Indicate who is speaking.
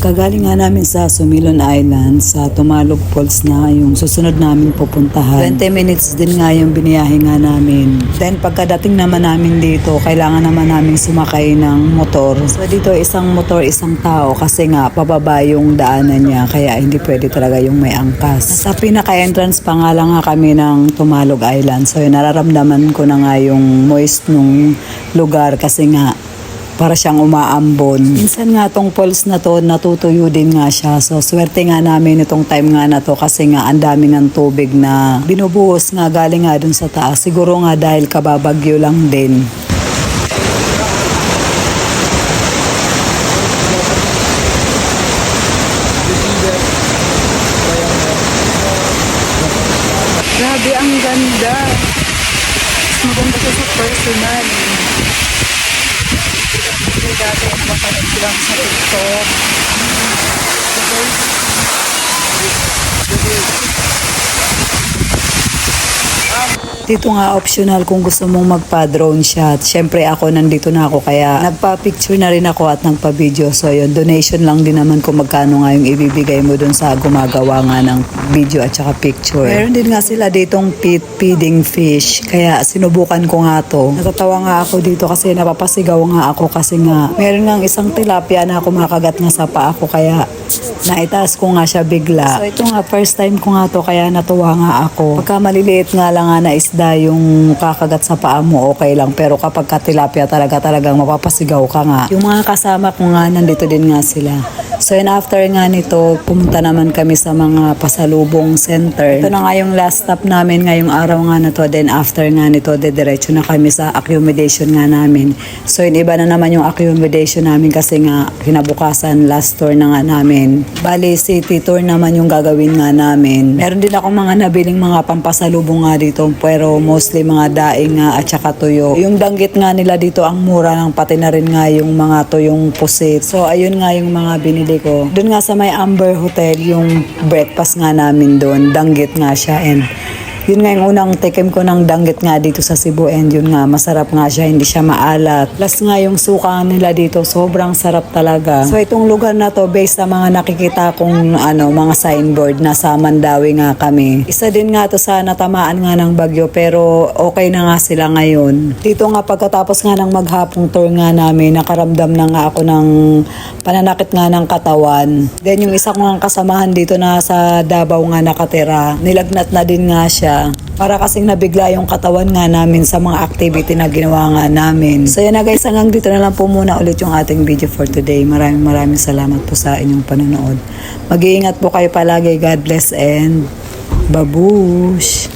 Speaker 1: Kagaling nga namin sa Sumilon Island, sa Tumalog Falls na yung susunod namin pupuntahan. 20 minutes din nga yung biniyahe nga namin. Then pagkadating naman namin dito, kailangan naman namin sumakay ng motor. So dito isang motor, isang tao kasi nga pababa yung daanan niya kaya hindi pwede talaga yung may angkas. Sa pinaka-entrance pa nga lang nga kami ng Tumalog Island. So nararamdaman ko na nga yung moist nung lugar kasi nga para siyang umaambon. Minsan nga tong falls na to, natutuyo din nga siya. So, swerte nga namin itong time nga na to kasi nga ang dami ng tubig na binubuhos nga galing nga dun sa taas. Siguro nga dahil kababagyo lang din. Grabe, ang ganda. Maganda siya sa personal. Dati ang mapanood ko lang sa TikTok. Dito nga optional kung gusto mong magpa-drone shot. Siyempre ako nandito na ako kaya nagpa-picture na rin ako at nagpa-video. So yun, donation lang din naman kung magkano nga yung ibibigay mo dun sa gumagawa nga ng video at saka picture. Meron din nga sila ditong feeding fish. Kaya sinubukan ko nga to. Natatawa nga ako dito kasi napapasigaw nga ako kasi nga meron nga isang tilapia na kumakagat nga sa paa ko kaya naitaas ko nga siya bigla. So ito nga first time ko nga to kaya natuwa nga ako. Pagka maliliit nga lang nga na isda yung kakagat sa paa mo okay lang pero kapag tilapia talagang mapapasigaw ka nga. Yung mga kasama ko nga nandito din nga sila. So and after nga nito pumunta naman kami sa mga pasalubong center. Ito na nga yung last stop namin ngayong araw nga na to. Then after nga nito diretso na kami sa accommodation nga namin. So yun iba na naman yung accommodation namin kasi nga kinabukasan last tour na nga namin. Bali city tour naman yung gagawin nga namin. Meron din ako mga nabiling mga pampasalubong nga dito pero mostly mga daing nga at saka tuyo. Yung danggit nga nila dito ang mura ng pati na rin nga yung mga tuyong pusit. So ayun nga yung mga binili ko. Doon nga sa may Amber Hotel yung breakfast nga namin doon. Danggit nga siya and yun nga yung unang tikim ko ng danggit nga dito sa Cebu and yun nga masarap nga siya, hindi siya maalat. Plus nga yung suka nila dito sobrang sarap talaga. So itong lugar na to based sa mga nakikita kong mga signboard na sa Mandawi nga kami. Isa din nga to sa natamaan nga ng bagyo pero okay na nga sila ngayon. Dito nga pagkatapos nga ng maghapong tour nga namin nakaramdam na nga ako ng pananakit nga ng katawan. Then yung isa ko nga kasamahan dito na sa Davao nga nakatira, nilagnat na din nga siya. Para kasing nabigla yung katawan nga namin sa mga activity na ginawa nga namin. So yan na guys, hanggang dito na lang po muna ulit yung ating video for today. Maraming salamat po sa inyong panonood. Mag-iingat po kayo palagi. God bless and babush!